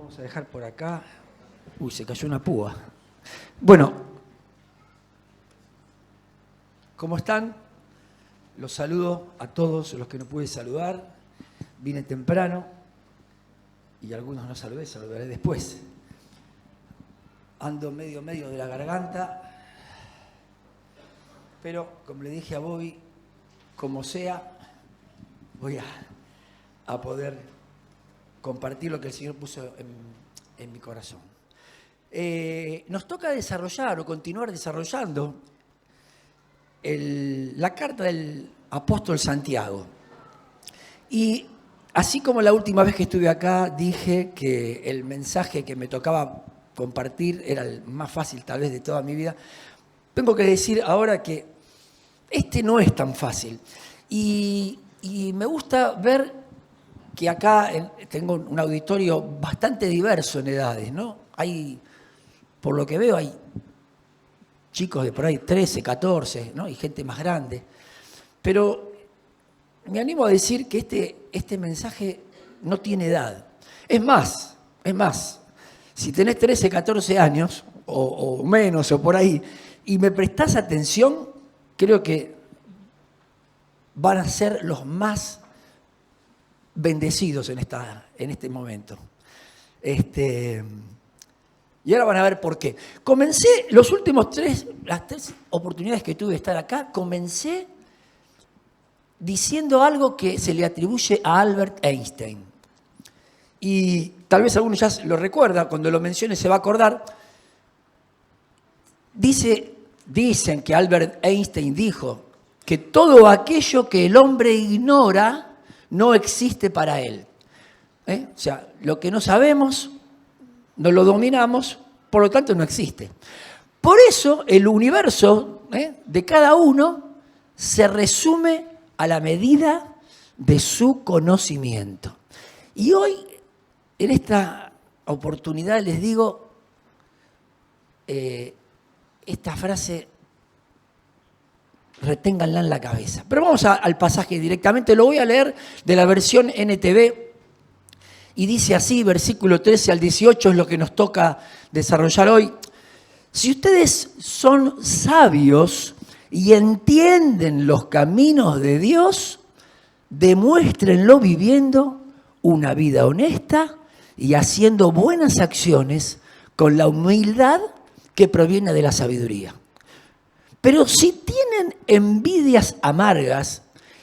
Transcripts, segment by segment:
Vamos a dejar por acá. Uy, se cayó una púa. Bueno, ¿cómo están? Los saludo a todos los que no pude saludar. Vine temprano y algunos no saludé, saludaré después. Ando medio de la garganta, pero como le dije a Bobby, como sea, voy a poder compartir lo que el Señor puso en mi corazón. Nos toca desarrollar o continuar desarrollando la carta del apóstol Santiago. Y así como la última vez que estuve acá dije que el mensaje que me tocaba compartir era el más fácil tal vez de toda mi vida, tengo que decir ahora que este no es tan fácil. Y me gusta ver que acá tengo un auditorio bastante diverso en edades, ¿no? Por lo que veo, hay chicos de por ahí 13, 14, ¿no? Y gente más grande. Pero me animo a decir que este mensaje no tiene edad. Es más, si tenés 13, 14 años, o menos, o por ahí, y me prestás atención, creo que van a ser los más bendecidos en este momento. Y ahora van a ver por qué. Comencé las tres oportunidades que tuve de estar acá, comencé diciendo algo que se le atribuye a Albert Einstein. Y tal vez algunos ya lo recuerda, cuando lo mencione se va a acordar. Dicen que Albert Einstein dijo que todo aquello que el hombre ignora no existe para él. O sea, lo que no sabemos, no lo dominamos, por lo tanto no existe. Por eso el universo de cada uno se resume a la medida de su conocimiento. Y hoy, en esta oportunidad, les digo esta frase, reténganla en la cabeza. Pero vamos al pasaje directamente, lo voy a leer de la versión NTV y dice así, versículo 13 al 18 es lo que nos toca desarrollar hoy. Si ustedes son sabios y entienden los caminos de Dios, demuéstrenlo viviendo una vida honesta y haciendo buenas acciones con la humildad que proviene de la sabiduría. Pero si tienen envidias amargas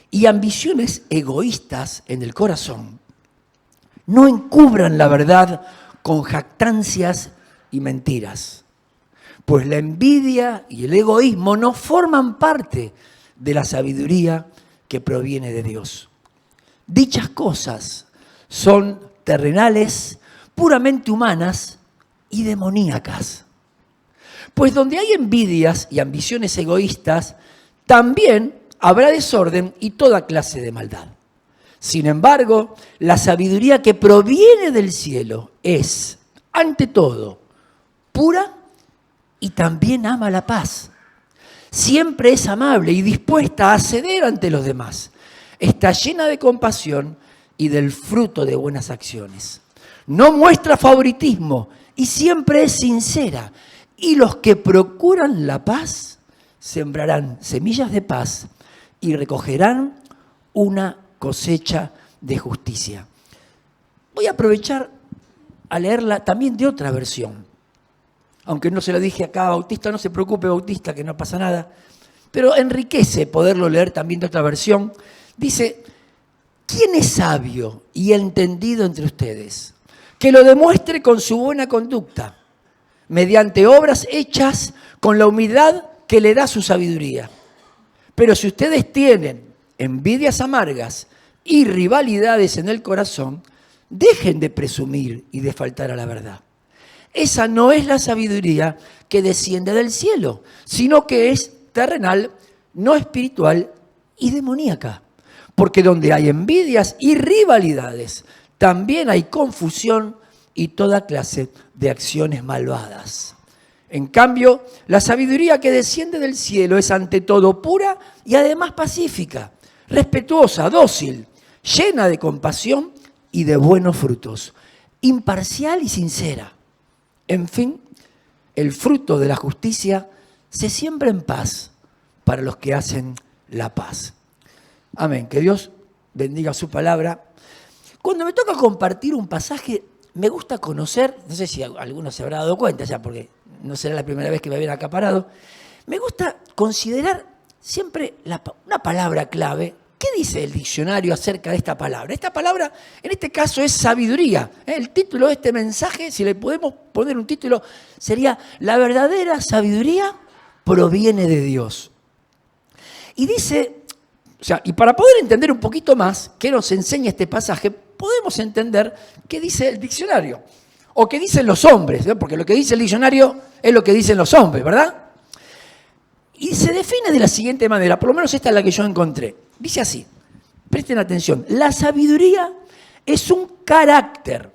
y ambiciones egoístas en el corazón, no encubran la verdad con jactancias y mentiras, pues la envidia y el egoísmo no forman parte de la sabiduría que proviene de Dios. Dichas cosas son terrenales, puramente humanas y demoníacas. Pues donde hay envidias y ambiciones egoístas, también habrá desorden y toda clase de maldad. Sin embargo, la sabiduría que proviene del cielo es, ante todo, pura y también ama la paz. Siempre es amable y dispuesta a ceder ante los demás. Está llena de compasión y del fruto de buenas acciones. No muestra favoritismo y siempre es sincera. Y los que procuran la paz sembrarán semillas de paz y recogerán una cosecha de justicia. Voy a aprovechar a leerla también de otra versión. Aunque no se lo dije acá a Bautista, no se preocupe Bautista, que no pasa nada. Pero enriquece poderlo leer también de otra versión. Dice, ¿quién es sabio y entendido entre ustedes? Que lo demuestre con su buena conducta, mediante obras hechas con la humildad que le da su sabiduría. Pero si ustedes tienen envidias amargas y rivalidades en el corazón, dejen de presumir y de faltar a la verdad. Esa no es la sabiduría que desciende del cielo, sino que es terrenal, no espiritual y demoníaca. Porque donde hay envidias y rivalidades, también hay confusión y toda clase de acciones malvadas. En cambio, la sabiduría que desciende del cielo es ante todo pura y además pacífica, respetuosa, dócil, llena de compasión y de buenos frutos, imparcial y sincera. En fin, el fruto de la justicia se siembra en paz para los que hacen la paz. Amén. Que Dios bendiga su palabra. Cuando me toca compartir un pasaje, me gusta conocer, no sé si alguno se habrá dado cuenta ya, porque no será la primera vez que me ven acá parado, me gusta considerar siempre una palabra clave. ¿Qué dice el diccionario acerca de esta palabra? Esta palabra, en este caso, es sabiduría. El título de este mensaje, si le podemos poner un título, sería La verdadera sabiduría proviene de Dios. Y dice, o sea, y para poder entender un poquito más qué nos enseña este pasaje, podemos entender qué dice el diccionario, o qué dicen los hombres, ¿no? Porque lo que dice el diccionario es lo que dicen los hombres, ¿verdad? Y se define de la siguiente manera, por lo menos esta es la que yo encontré. Dice así, presten atención, la sabiduría es un carácter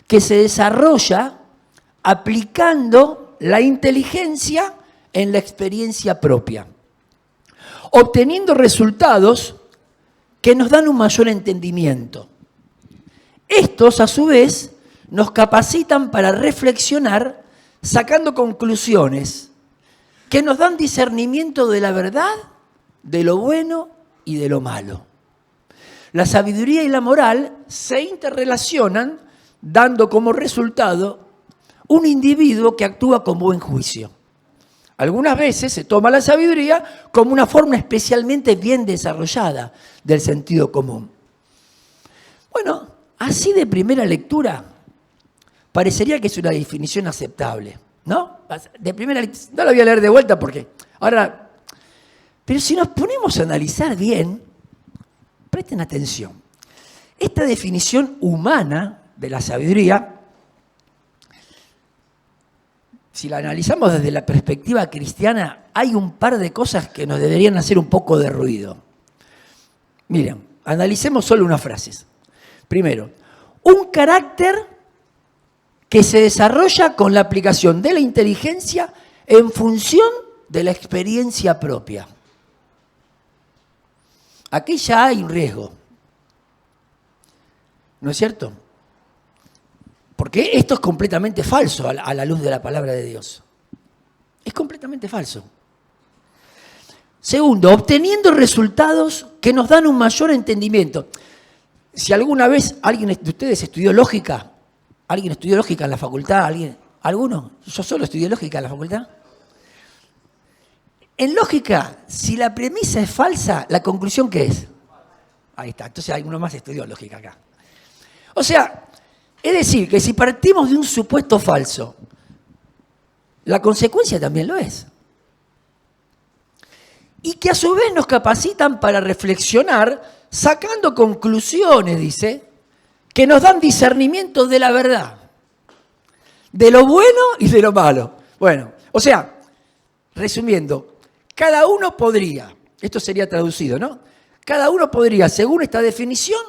que se desarrolla aplicando la inteligencia en la experiencia propia, obteniendo resultados que nos dan un mayor entendimiento. Estos, a su vez, nos capacitan para reflexionar, sacando conclusiones que nos dan discernimiento de la verdad, de lo bueno y de lo malo. La sabiduría y la moral se interrelacionan, dando como resultado un individuo que actúa con buen juicio. Algunas veces se toma la sabiduría como una forma especialmente bien desarrollada del sentido común. Bueno, así de primera lectura, parecería que es una definición aceptable, ¿no? De primera lectura, no la voy a leer de vuelta porque ahora... Pero si nos ponemos a analizar bien, presten atención. Esta definición humana de la sabiduría, si la analizamos desde la perspectiva cristiana, hay un par de cosas que nos deberían hacer un poco de ruido. Miren, analicemos solo unas frases. Primero, un carácter que se desarrolla con la aplicación de la inteligencia en función de la experiencia propia. Aquí ya hay un riesgo, ¿no es cierto? Porque esto es completamente falso a la luz de la palabra de Dios. Es completamente falso. Segundo, obteniendo resultados que nos dan un mayor entendimiento. Si alguna vez alguien de ustedes estudió lógica, ¿alguien estudió lógica en la facultad? ¿Alguno? Yo solo estudié lógica en la facultad. En lógica, si la premisa es falsa, ¿la conclusión qué es? Ahí está, entonces alguno más estudió lógica acá. O sea, es decir, que si partimos de un supuesto falso, la consecuencia también lo es. Y que a su vez nos capacitan para reflexionar, sacando conclusiones, dice, que nos dan discernimiento de la verdad, de lo bueno y de lo malo. Bueno, o sea, resumiendo, cada uno podría, esto sería traducido, ¿no? Cada uno podría, según esta definición,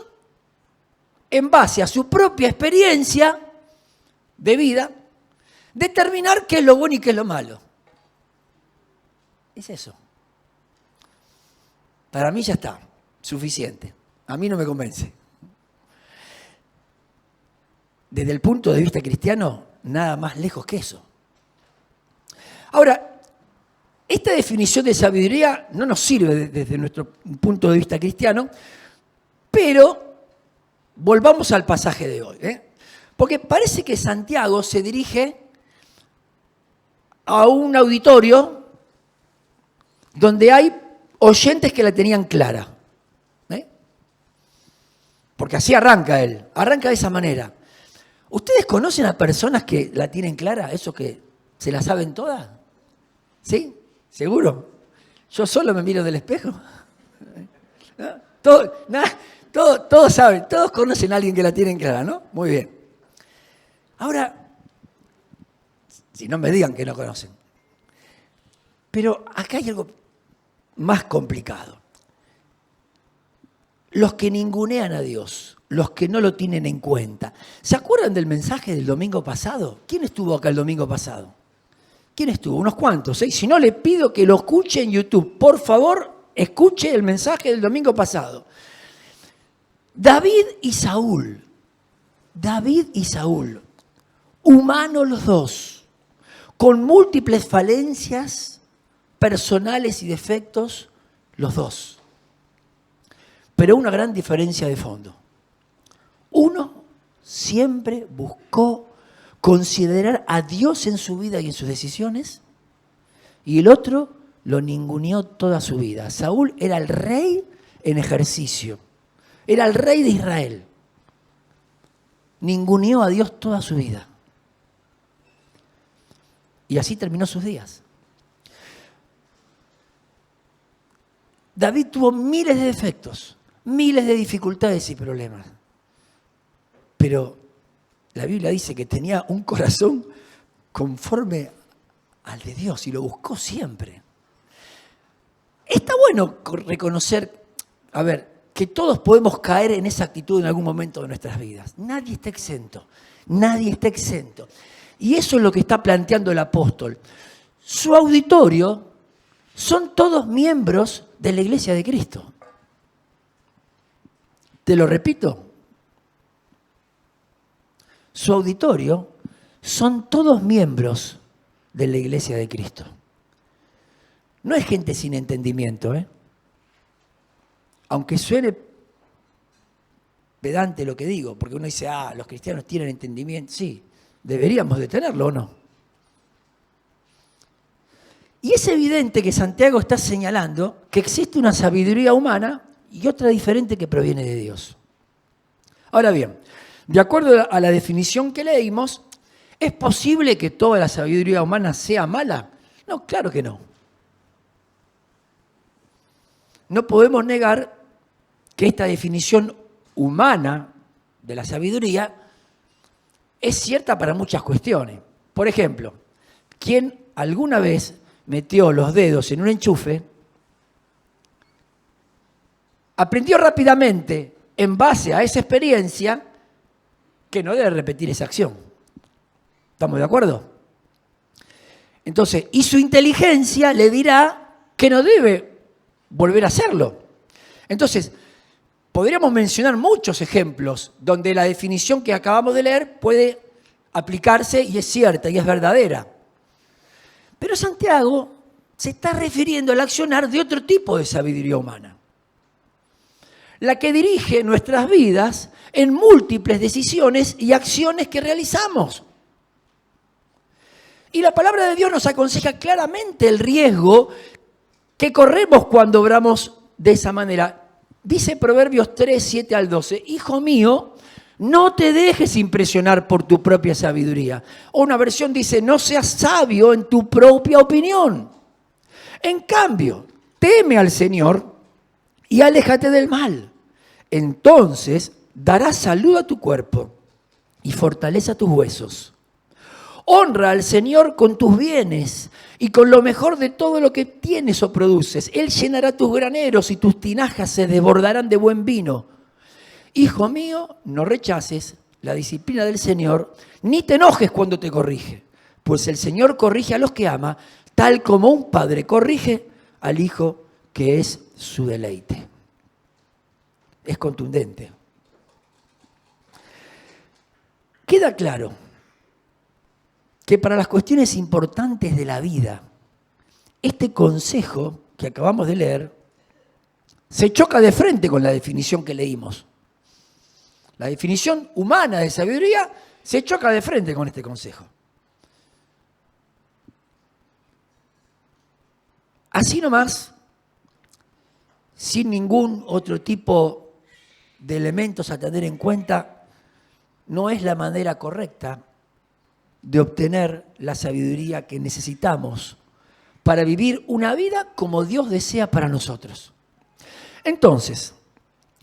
en base a su propia experiencia de vida, determinar qué es lo bueno y qué es lo malo. Es eso. Para mí ya está, suficiente. A mí no me convence. Desde el punto de vista cristiano, nada más lejos que eso. Ahora, esta definición de sabiduría no nos sirve desde nuestro punto de vista cristiano, pero volvamos al pasaje de hoy, porque parece que Santiago se dirige a un auditorio donde hay oyentes que la tenían clara. Porque así arranca él, arranca de esa manera. ¿Ustedes conocen a personas que la tienen clara, eso que se la saben todas? ¿Sí? ¿Seguro? Yo solo me miro del espejo. Todos saben, todos conocen a alguien que la tienen clara, ¿no? Muy bien. Ahora, si no me digan que no conocen. Pero acá hay algo más complicado. Los que ningunean a Dios, los que no lo tienen en cuenta. ¿Se acuerdan del mensaje del domingo pasado? ¿Quién estuvo acá el domingo pasado? ¿Quién estuvo? Unos cuantos, ¿eh? Si no, le pido que lo escuche en YouTube. Por favor, escuche el mensaje del domingo pasado. David y Saúl. David y Saúl, humanos los dos, con múltiples falencias personales y defectos, los dos. Pero una gran diferencia de fondo. Uno siempre buscó considerar a Dios en su vida y en sus decisiones, y el otro lo ninguneó toda su vida. Saúl era el rey en ejercicio, era el rey de Israel. Ninguneó a Dios toda su vida. Y así terminó sus días. David tuvo miles de defectos, miles de dificultades y problemas. Pero la Biblia dice que tenía un corazón conforme al de Dios y lo buscó siempre. Está bueno reconocer, que todos podemos caer en esa actitud en algún momento de nuestras vidas. Nadie está exento, nadie está exento. Y eso es lo que está planteando el apóstol. Su auditorio son todos miembros de la Iglesia de Cristo. Te lo repito. Su auditorio son todos miembros de la Iglesia de Cristo. No es gente sin entendimiento, Aunque suene pedante lo que digo, porque uno dice, los cristianos tienen entendimiento. Sí, deberíamos de tenerlo, ¿o no? Y es evidente que Santiago está señalando que existe una sabiduría humana y otra diferente que proviene de Dios. Ahora bien, de acuerdo a la definición que leímos, ¿es posible que toda la sabiduría humana sea mala? No, claro que no. No podemos negar que esta definición humana de la sabiduría es cierta para muchas cuestiones. Por ejemplo, ¿quién alguna vez metió los dedos en un enchufe, aprendió rápidamente en base a esa experiencia que no debe repetir esa acción? ¿Estamos de acuerdo? Entonces, y su inteligencia le dirá que no debe volver a hacerlo. Entonces, podríamos mencionar muchos ejemplos donde la definición que acabamos de leer puede aplicarse y es cierta y es verdadera. Pero Santiago se está refiriendo al accionar de otro tipo de sabiduría humana. La que dirige nuestras vidas en múltiples decisiones y acciones que realizamos. Y la palabra de Dios nos aconseja claramente el riesgo que corremos cuando obramos de esa manera. Dice Proverbios 3, 7 al 12, hijo mío, no te dejes impresionar por tu propia sabiduría. O una versión dice, no seas sabio en tu propia opinión. En cambio, teme al Señor y aléjate del mal. Entonces darás salud a tu cuerpo y fortaleza a tus huesos. Honra al Señor con tus bienes y con lo mejor de todo lo que tienes o produces. Él llenará tus graneros y tus tinajas se desbordarán de buen vino. Hijo mío, no rechaces la disciplina del Señor, ni te enojes cuando te corrige, pues el Señor corrige a los que ama, tal como un padre corrige al hijo que es su deleite. Es contundente. Queda claro que para las cuestiones importantes de la vida, este consejo que acabamos de leer se choca de frente con la definición que leímos. La definición humana de sabiduría se choca de frente con este consejo. Así nomás, sin ningún otro tipo de elementos a tener en cuenta, no es la manera correcta de obtener la sabiduría que necesitamos para vivir una vida como Dios desea para nosotros. Entonces,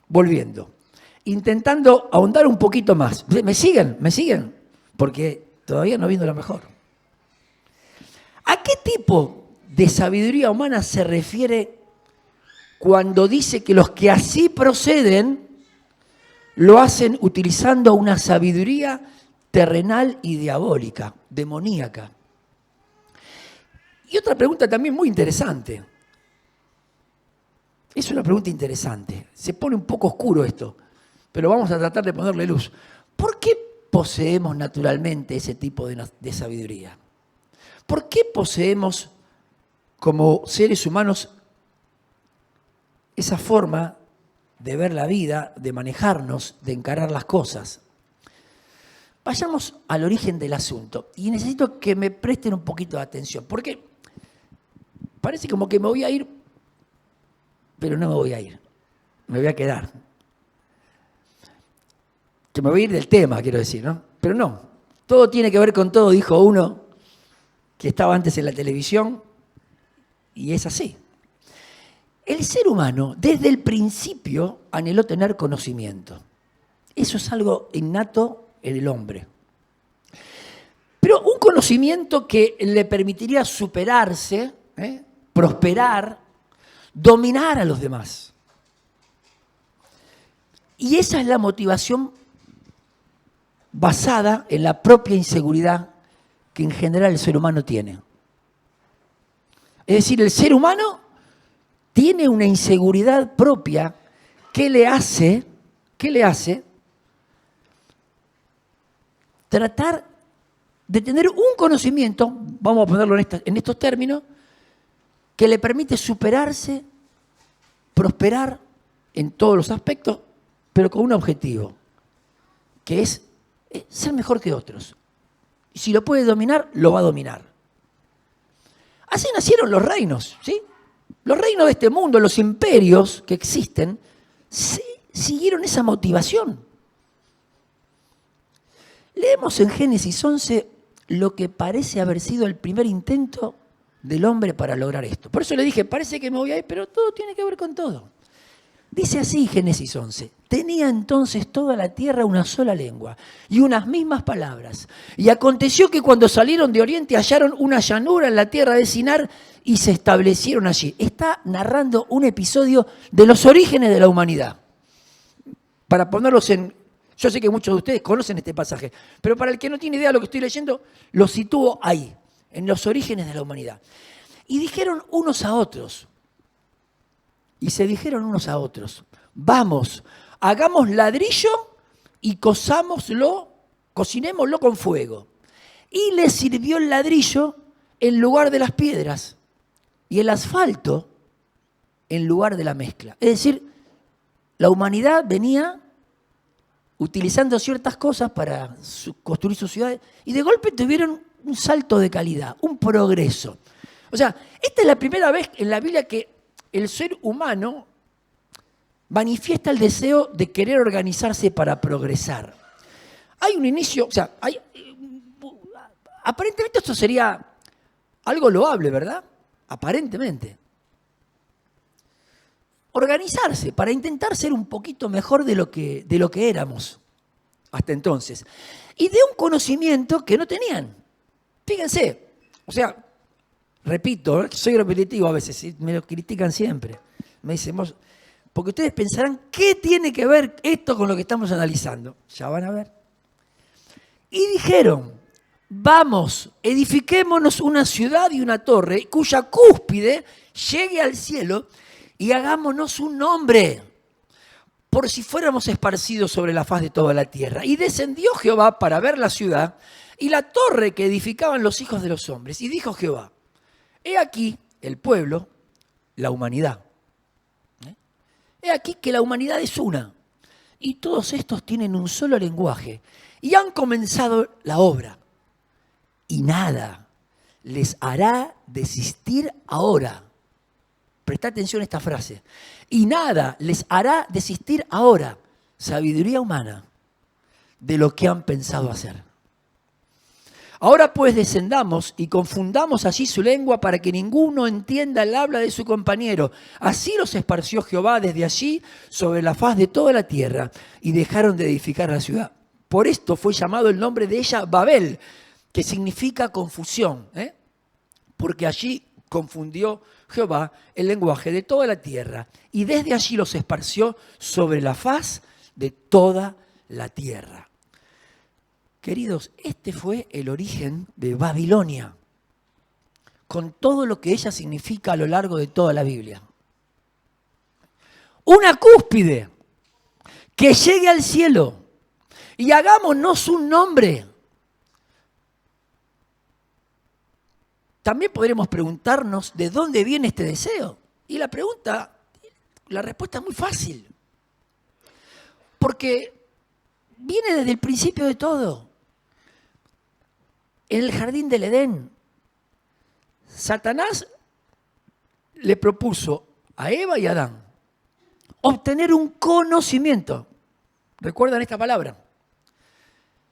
volviendo, intentando ahondar un poquito más. ¿Me siguen? ¿Me siguen? Porque todavía no viendo lo mejor. ¿A qué tipo de sabiduría humana se refiere cuando dice que los que así proceden lo hacen utilizando una sabiduría terrenal y diabólica, demoníaca? Y otra pregunta también muy interesante. Es una pregunta interesante. Se pone un poco oscuro esto, pero vamos a tratar de ponerle luz. ¿Por qué poseemos naturalmente ese tipo de sabiduría? ¿Por qué poseemos como seres humanos esa forma de ver la vida, de manejarnos, de encarar las cosas? Vayamos al origen del asunto y necesito que me presten un poquito de atención, porque parece como que me voy a ir, pero no me voy a ir, me voy a quedar. Que me voy a ir del tema, quiero decir, ¿no? Pero no, todo tiene que ver con todo, dijo uno que estaba antes en la televisión, y es así. El ser humano, desde el principio, anheló tener conocimiento. Eso es algo innato en el hombre. Pero un conocimiento que le permitiría superarse, prosperar, dominar a los demás. Y esa es la motivación basada en la propia inseguridad que en general el ser humano tiene. Es decir, el ser humano tiene una inseguridad propia que le hace tratar de tener un conocimiento, vamos a ponerlo en estos términos, que le permite superarse, prosperar en todos los aspectos, pero con un objetivo, que es ser mejor que otros. Y si lo puede dominar, lo va a dominar. Así nacieron los reinos, ¿sí? Los reinos de este mundo, los imperios que existen, siguieron esa motivación. Leemos en Génesis 11 lo que parece haber sido el primer intento del hombre para lograr esto. Por eso le dije, parece que me voy a ir, pero todo tiene que ver con todo. Dice así Génesis 11, tenía entonces toda la tierra una sola lengua y unas mismas palabras. Y aconteció que cuando salieron de Oriente hallaron una llanura en la tierra de Sinar y se establecieron allí. Está narrando un episodio de los orígenes de la humanidad. Para ponerlos en... Yo sé que muchos de ustedes conocen este pasaje, pero para el que no tiene idea de lo que estoy leyendo, lo sitúo ahí, en los orígenes de la humanidad. Y dijeron unos a otros, y se dijeron unos a otros, vamos, hagamos ladrillo y cocinémoslo con fuego. Y les sirvió el ladrillo en lugar de las piedras y el asfalto en lugar de la mezcla. Es decir, la humanidad venía utilizando ciertas cosas para construir sus ciudades y de golpe tuvieron un salto de calidad, un progreso. O sea, esta es la primera vez en la Biblia que el ser humano manifiesta el deseo de querer organizarse para progresar. Hay un inicio, o sea, aparentemente esto sería algo loable, ¿verdad? Aparentemente. Organizarse para intentar ser un poquito mejor de lo que éramos hasta entonces. Y de un conocimiento que no tenían. Fíjense, o sea, repito, soy repetitivo a veces, ¿sí? Me lo critican siempre. Me dicen, porque ustedes pensarán, ¿qué tiene que ver esto con lo que estamos analizando? Ya van a ver. Y dijeron, vamos, edifiquémonos una ciudad y una torre cuya cúspide llegue al cielo y hagámonos un nombre, por si fuéramos esparcidos sobre la faz de toda la tierra. Y descendió Jehová para ver la ciudad y la torre que edificaban los hijos de los hombres. Y dijo Jehová, he aquí el pueblo, la humanidad. He aquí que la humanidad es una. Y todos estos tienen un solo lenguaje. Y han comenzado la obra. Y nada les hará desistir ahora. Presta atención a esta frase. Y nada les hará desistir ahora, sabiduría humana, de lo que han pensado hacer. Ahora pues descendamos y confundamos allí su lengua para que ninguno entienda el habla de su compañero. Así los esparció Jehová desde allí sobre la faz de toda la tierra y dejaron de edificar la ciudad. Por esto fue llamado el nombre de ella Babel, que significa confusión, porque allí confundió Jehová el lenguaje de toda la tierra y desde allí los esparció sobre la faz de toda la tierra. Queridos, este fue el origen de Babilonia, con todo lo que ella significa a lo largo de toda la Biblia. Una cúspide que llegue al cielo y hagámonos un nombre. También podremos preguntarnos de dónde viene este deseo. Y la respuesta es muy fácil. Porque viene desde el principio de todo. En el jardín del Edén, Satanás le propuso a Eva y a Adán obtener un conocimiento. ¿Recuerdan esta palabra?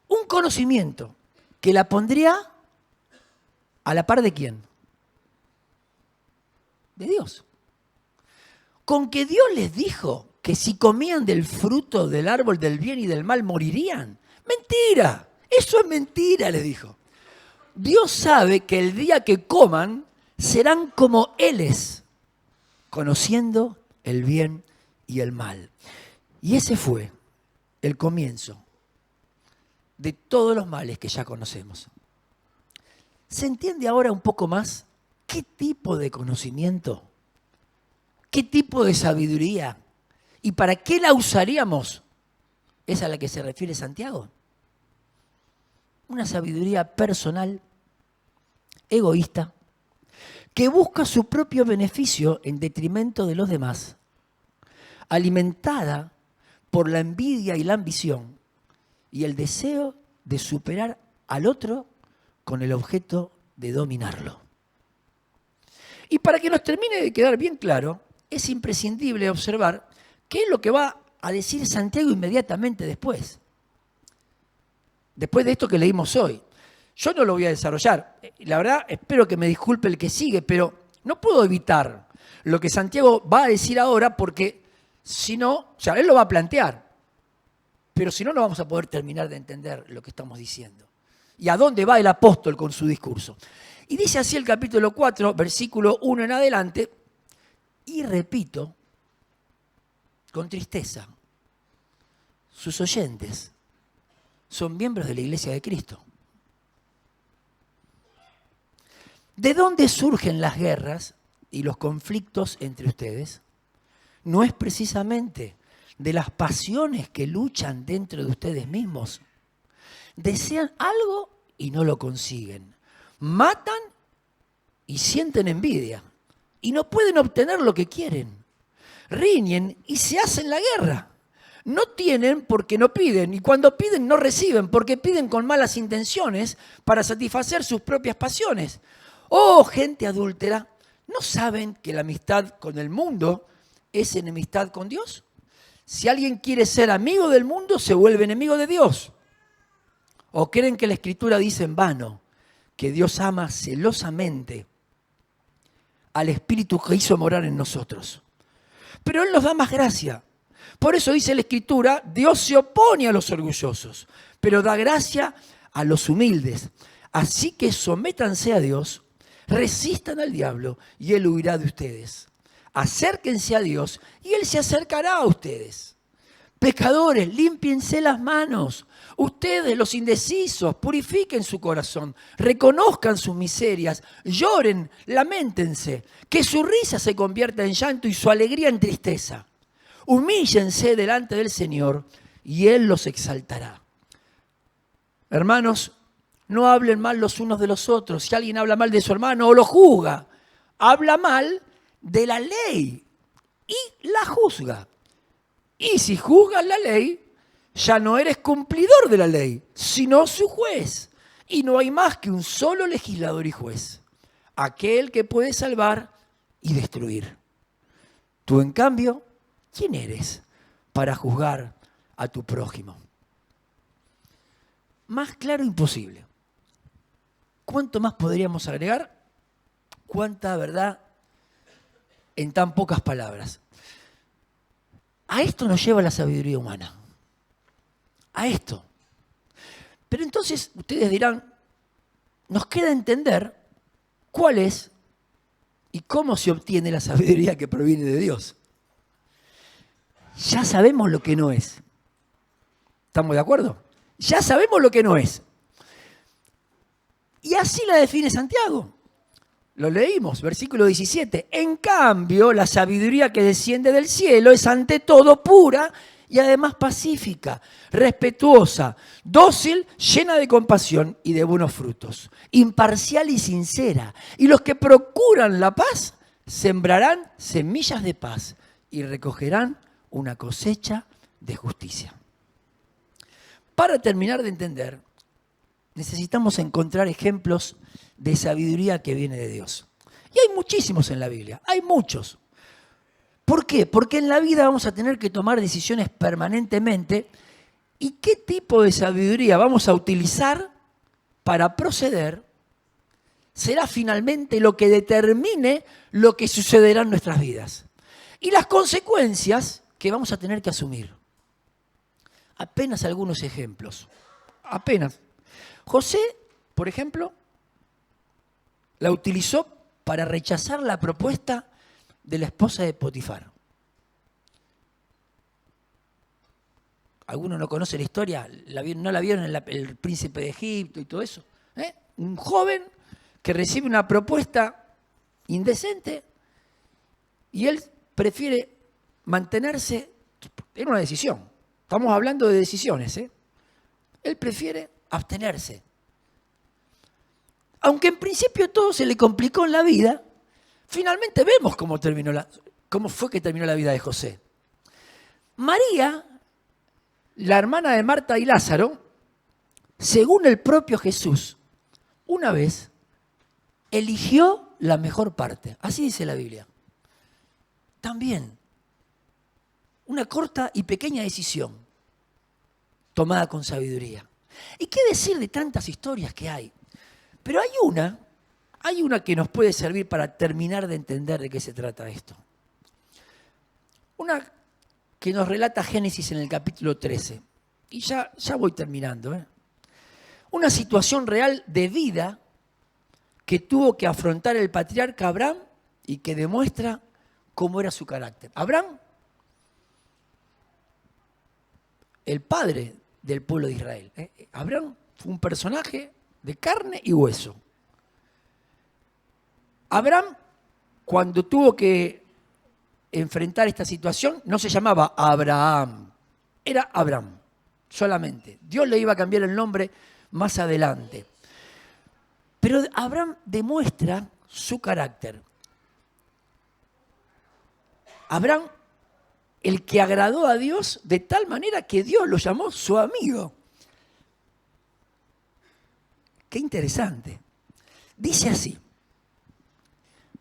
Un conocimiento que la pondría a la par de quién? De Dios. Con que Dios les dijo que si comían del fruto del árbol del bien y del mal morirían. Mentira, eso es mentira, les dijo. Dios sabe que el día que coman serán como Él es, conociendo el bien y el mal. Y ese fue el comienzo de todos los males que ya conocemos. ¿Se entiende ahora un poco más qué tipo de conocimiento, qué tipo de sabiduría y para qué la usaríamos? Es a la que se refiere Santiago. Una sabiduría personal, egoísta, que busca su propio beneficio en detrimento de los demás, alimentada por la envidia y la ambición y el deseo de superar al otro con el objeto de dominarlo. Y para que nos termine de quedar bien claro, es imprescindible observar qué es lo que va a decir Santiago inmediatamente después. Después de esto que leímos hoy. Yo no lo voy a desarrollar. La verdad, espero que me disculpe el que sigue, pero no puedo evitar lo que Santiago va a decir ahora porque si no, o sea, él lo va a plantear, pero si no, no vamos a poder terminar de entender lo que estamos diciendo. ¿Y a dónde va el apóstol con su discurso? Y dice así el capítulo 4, versículo 1 en adelante, y repito, con tristeza, sus oyentes son miembros de la Iglesia de Cristo. ¿De dónde surgen las guerras y los conflictos entre ustedes? ¿No es precisamente de las pasiones que luchan dentro de ustedes mismos? Desean algo y no lo consiguen. Matan y sienten envidia. Y no pueden obtener lo que quieren. Riñen y se hacen la guerra. No tienen porque no piden. Y cuando piden no reciben porque piden con malas intenciones para satisfacer sus propias pasiones. Oh, gente adúltera, ¿no saben que la amistad con el mundo es enemistad con Dios? Si alguien quiere ser amigo del mundo, se vuelve enemigo de Dios. ¿O creen que la Escritura dice en vano que Dios ama celosamente al Espíritu que hizo morar en nosotros? Pero Él nos da más gracia. Por eso dice la Escritura, Dios se opone a los orgullosos, pero da gracia a los humildes. Así que sométanse a Dios, resistan al diablo y Él huirá de ustedes. Acérquense a Dios y Él se acercará a ustedes. Pecadores, límpiense las manos. Ustedes, los indecisos, purifiquen su corazón, reconozcan sus miserias, lloren, lamentense, que su risa se convierta en llanto y su alegría en tristeza. Humíllense delante del Señor y Él los exaltará. Hermanos, no hablen mal los unos de los otros. Si alguien habla mal de su hermano o lo juzga, habla mal de la ley y la juzga. Y si juzgas la ley, ya no eres cumplidor de la ley, sino su juez. Y no hay más que un solo legislador y juez, aquel que puede salvar y destruir. Tú, en cambio, ¿quién eres para juzgar a tu prójimo? Más claro imposible. ¿Cuánto más podríamos agregar? ¿Cuánta verdad en tan pocas palabras? A esto nos lleva la sabiduría humana. A esto. Pero entonces ustedes dirán, nos queda entender cuál es y cómo se obtiene la sabiduría que proviene de Dios. Ya sabemos lo que no es. ¿Estamos de acuerdo? Ya sabemos lo que no es. Y así la define Santiago. Lo leímos, versículo 17. En cambio, la sabiduría que desciende del cielo es ante todo pura y además pacífica, respetuosa, dócil, llena de compasión y de buenos frutos, imparcial y sincera. Y los que procuran la paz sembrarán semillas de paz y recogerán una cosecha de justicia. Para terminar de entender, necesitamos encontrar ejemplos de sabiduría que viene de Dios. Y hay muchísimos en la Biblia, hay muchos. ¿Por qué? Porque en la vida vamos a tener que tomar decisiones permanentemente. ¿Y qué tipo de sabiduría vamos a utilizar para proceder? Será finalmente lo que determine lo que sucederá en nuestras vidas. Y las consecuencias que vamos a tener que asumir. Apenas algunos ejemplos. Apenas. José, por ejemplo, la utilizó para rechazar la propuesta de la esposa de Potifar. ¿Alguno no conoce la historia? ¿No la vieron en El Príncipe de Egipto y todo eso? Un joven que recibe una propuesta indecente y él prefiere mantenerse. Era una decisión. Estamos hablando de decisiones. Él prefiere abstenerse. Aunque en principio todo se le complicó en la vida, finalmente vemos cómo fue que terminó la vida de José. María, la hermana de Marta y Lázaro, según el propio Jesús, una vez eligió la mejor parte. Así dice la Biblia. También, una corta y pequeña decisión tomada con sabiduría. ¿Y qué decir de tantas historias que hay? Pero hay una que nos puede servir para terminar de entender de qué se trata esto. Una que nos relata Génesis en el capítulo 13. Y ya voy terminando. Una situación real de vida que tuvo que afrontar el patriarca Abraham y que demuestra cómo era su carácter. Abraham, el padre del pueblo de Israel. Abraham fue un personaje de carne y hueso. Abraham, cuando tuvo que enfrentar esta situación, no se llamaba Abraham, era Abraham, solamente. Dios le iba a cambiar el nombre más adelante. Pero Abraham demuestra su carácter. Abraham, el que agradó a Dios de tal manera que Dios lo llamó su amigo. Qué interesante. Dice así: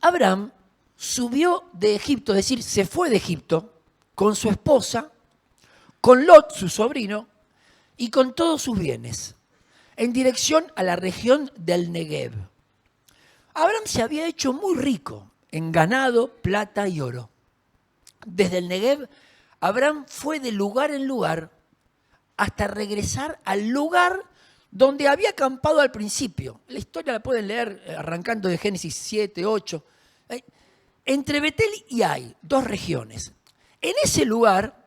Abraham subió de Egipto, es decir, se fue de Egipto con su esposa, con Lot, su sobrino, y con todos sus bienes, en dirección a la región del Negev. Abraham se había hecho muy rico en ganado, plata y oro. Desde el Negev, Abraham fue de lugar en lugar hasta regresar al lugar donde había acampado al principio. La historia la pueden leer arrancando de Génesis 7, 8. Entre Betel y Ai, dos regiones. En ese lugar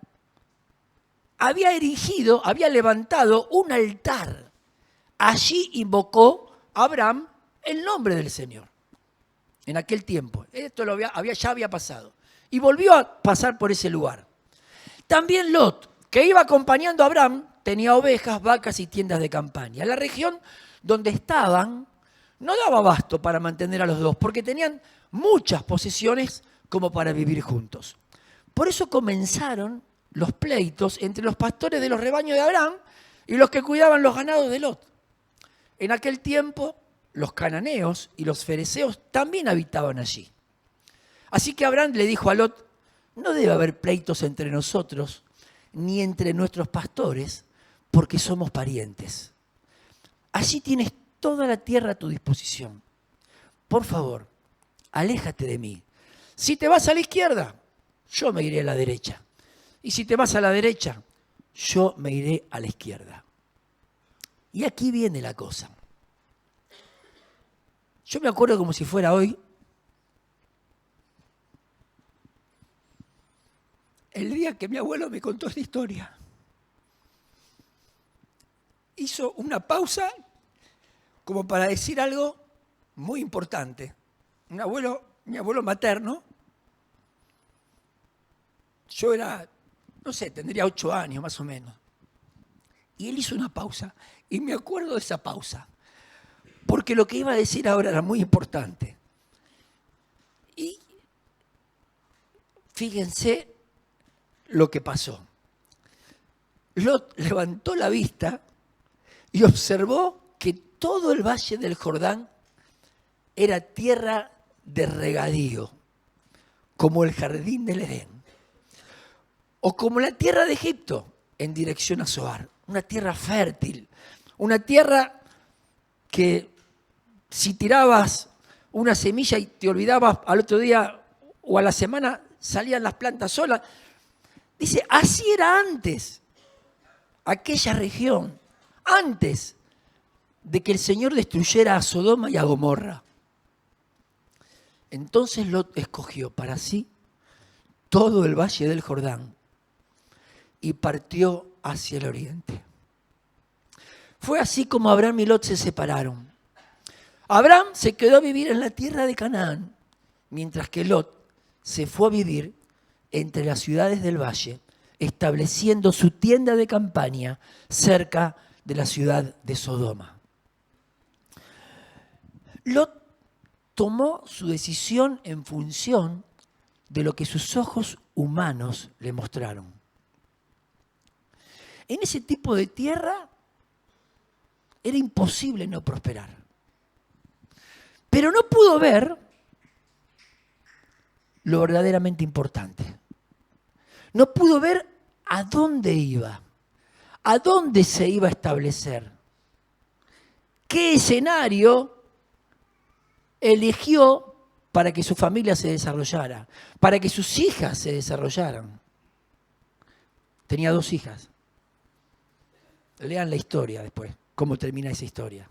había levantado un altar. Allí invocó Abraham el nombre del Señor. En aquel tiempo. Esto ya había pasado. Y volvió a pasar por ese lugar. También Lot, que iba acompañando a Abraham, tenía ovejas, vacas y tiendas de campaña. La región donde estaban no daba abasto para mantener a los dos, porque tenían muchas posesiones como para vivir juntos. Por eso comenzaron los pleitos entre los pastores de los rebaños de Abraham y los que cuidaban los ganados de Lot. En aquel tiempo, los cananeos y los fereceos también habitaban allí. Así que Abraham le dijo a Lot: no debe haber pleitos entre nosotros ni entre nuestros pastores, porque somos parientes. Allí tienes toda la tierra a tu disposición. Por favor, aléjate de mí. Si te vas a la izquierda, yo me iré a la derecha. Y si te vas a la derecha, yo me iré a la izquierda. Y aquí viene la cosa. Yo me acuerdo como si fuera hoy, el día que mi abuelo me contó esta historia. Hizo una pausa como para decir algo muy importante. Mi abuelo materno, yo era no sé, tendría 8 años más o menos. Y él hizo una pausa, y me acuerdo de esa pausa, porque lo que iba a decir ahora era muy importante. Y fíjense lo que pasó. Lot levantó la vista y observó que todo el valle del Jordán era tierra de regadío, como el jardín del Edén, o como la tierra de Egipto en dirección a Zoar, una tierra fértil, una tierra que si tirabas una semilla y te olvidabas al otro día o a la semana salían las plantas solas. Dice, así era antes, aquella región, antes de que el Señor destruyera a Sodoma y a Gomorra. Entonces Lot escogió para sí todo el valle del Jordán y partió hacia el oriente. Fue así como Abraham y Lot se separaron. Abraham se quedó a vivir en la tierra de Canaán, mientras que Lot se fue a vivir entre las ciudades del valle, estableciendo su tienda de campaña cerca de la ciudad de Sodoma. Lot tomó su decisión en función de lo que sus ojos humanos le mostraron. En ese tipo de tierra era imposible no prosperar. Pero no pudo ver lo verdaderamente importante. No pudo ver a dónde iba, a dónde se iba a establecer, qué escenario eligió para que su familia se desarrollara, para que sus hijas se desarrollaran. Tenía 2 hijas. Lean la historia después, cómo termina esa historia.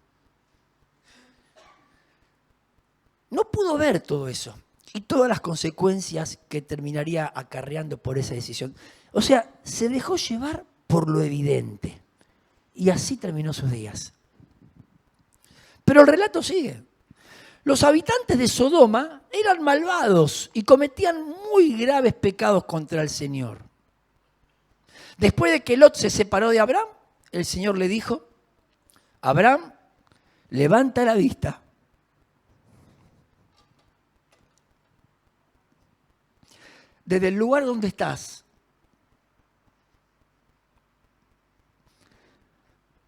No pudo ver todo eso y todas las consecuencias que terminaría acarreando por esa decisión. O sea, se dejó llevar por lo evidente y así terminó sus días. Pero el relato sigue. Los habitantes de Sodoma eran malvados y cometían muy graves pecados contra el Señor. Después de que Lot se separó de Abraham, el Señor le dijo, Abraham, levanta la vista. Desde el lugar donde estás,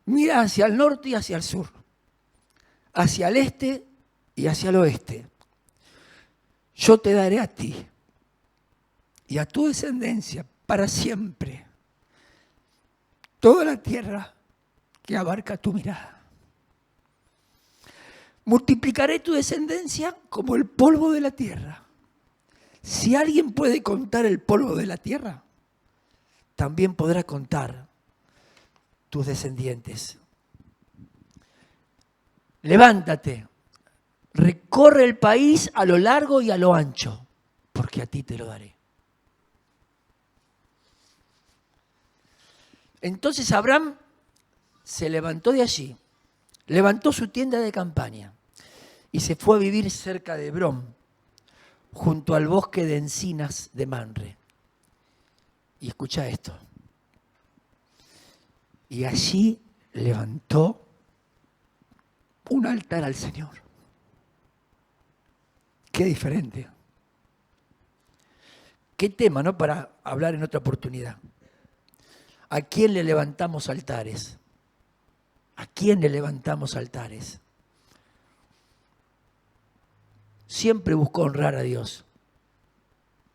mira hacia el norte y hacia el sur, hacia el este y hacia el oeste. Yo te daré a ti y a tu descendencia para siempre toda la tierra que abarca tu mirada. Multiplicaré tu descendencia como el polvo de la tierra. Si alguien puede contar el polvo de la tierra, también podrá contar tus descendientes. Levántate, recorre el país a lo largo y a lo ancho, porque a ti te lo daré. Entonces Abraham se levantó de allí, levantó su tienda de campaña y se fue a vivir cerca de Hebrón, junto al bosque de encinas de Mamre. Y escucha esto. Y allí levantó un altar al Señor. Qué diferente. Qué tema, ¿no? Para hablar en otra oportunidad. ¿A quién le levantamos altares? ¿A quién le levantamos altares? Siempre buscó honrar a Dios.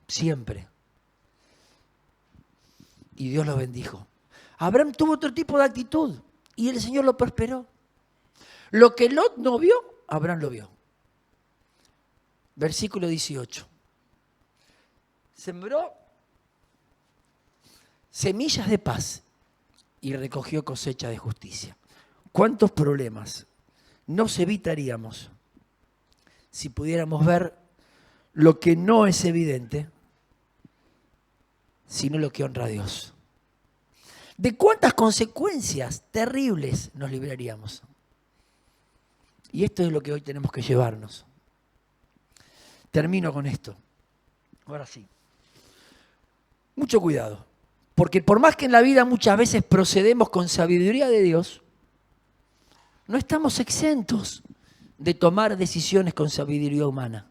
Siempre. Y Dios lo bendijo. Abraham tuvo otro tipo de actitud y el Señor lo prosperó. Lo que Lot no vio, Abraham lo vio. Versículo 18. Sembró semillas de paz y recogió cosecha de justicia. ¿Cuántos problemas nos evitaríamos si pudiéramos ver lo que no es evidente, sino lo que honra a Dios? ¿De cuántas consecuencias terribles nos libraríamos? Y esto es lo que hoy tenemos que llevarnos. Termino con esto. Ahora sí. Mucho cuidado, Porque por más que en la vida muchas veces procedemos con sabiduría de Dios, no estamos exentos de tomar decisiones con sabiduría humana.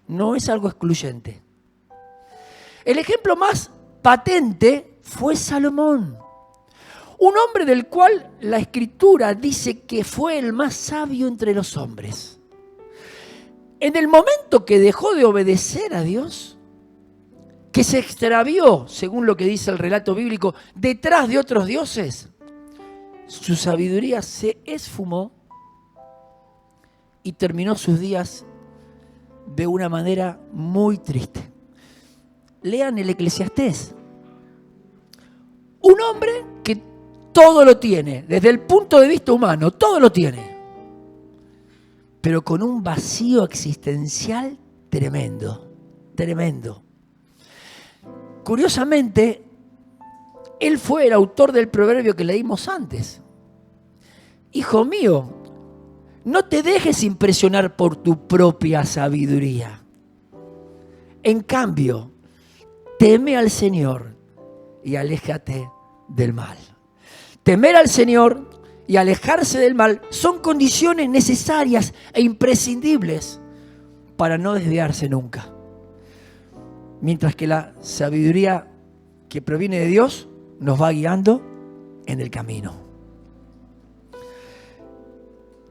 No es algo excluyente. El ejemplo más patente fue Salomón, un hombre del cual la Escritura dice que fue el más sabio entre los hombres. En el momento que dejó de obedecer a Dios, que se extravió, según lo que dice el relato bíblico, detrás de otros dioses, su sabiduría se esfumó y terminó sus días de una manera muy triste. Lean el Eclesiastés. Un hombre que todo lo tiene, desde el punto de vista humano, todo lo tiene, pero con un vacío existencial tremendo, tremendo. Curiosamente, él fue el autor del proverbio que leímos antes. Hijo mío, no te dejes impresionar por tu propia sabiduría. En cambio, teme al Señor y aléjate del mal. Temer al Señor y alejarse del mal son condiciones necesarias e imprescindibles para no desviarse nunca. Mientras que la sabiduría que proviene de Dios nos va guiando en el camino.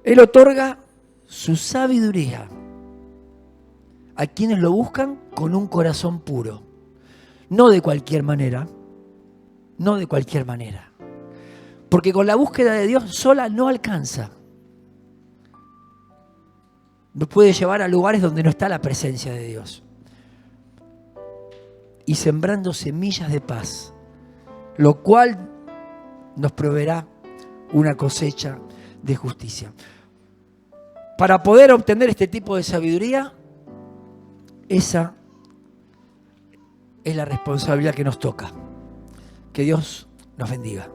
Él otorga su sabiduría a quienes lo buscan con un corazón puro. No de cualquier manera, no de cualquier manera. Porque con la búsqueda de Dios sola no alcanza. Nos puede llevar a lugares donde no está la presencia de Dios. Y sembrando semillas de paz, lo cual nos proveerá una cosecha de justicia. Para poder obtener este tipo de sabiduría, esa es la responsabilidad que nos toca. Que Dios nos bendiga.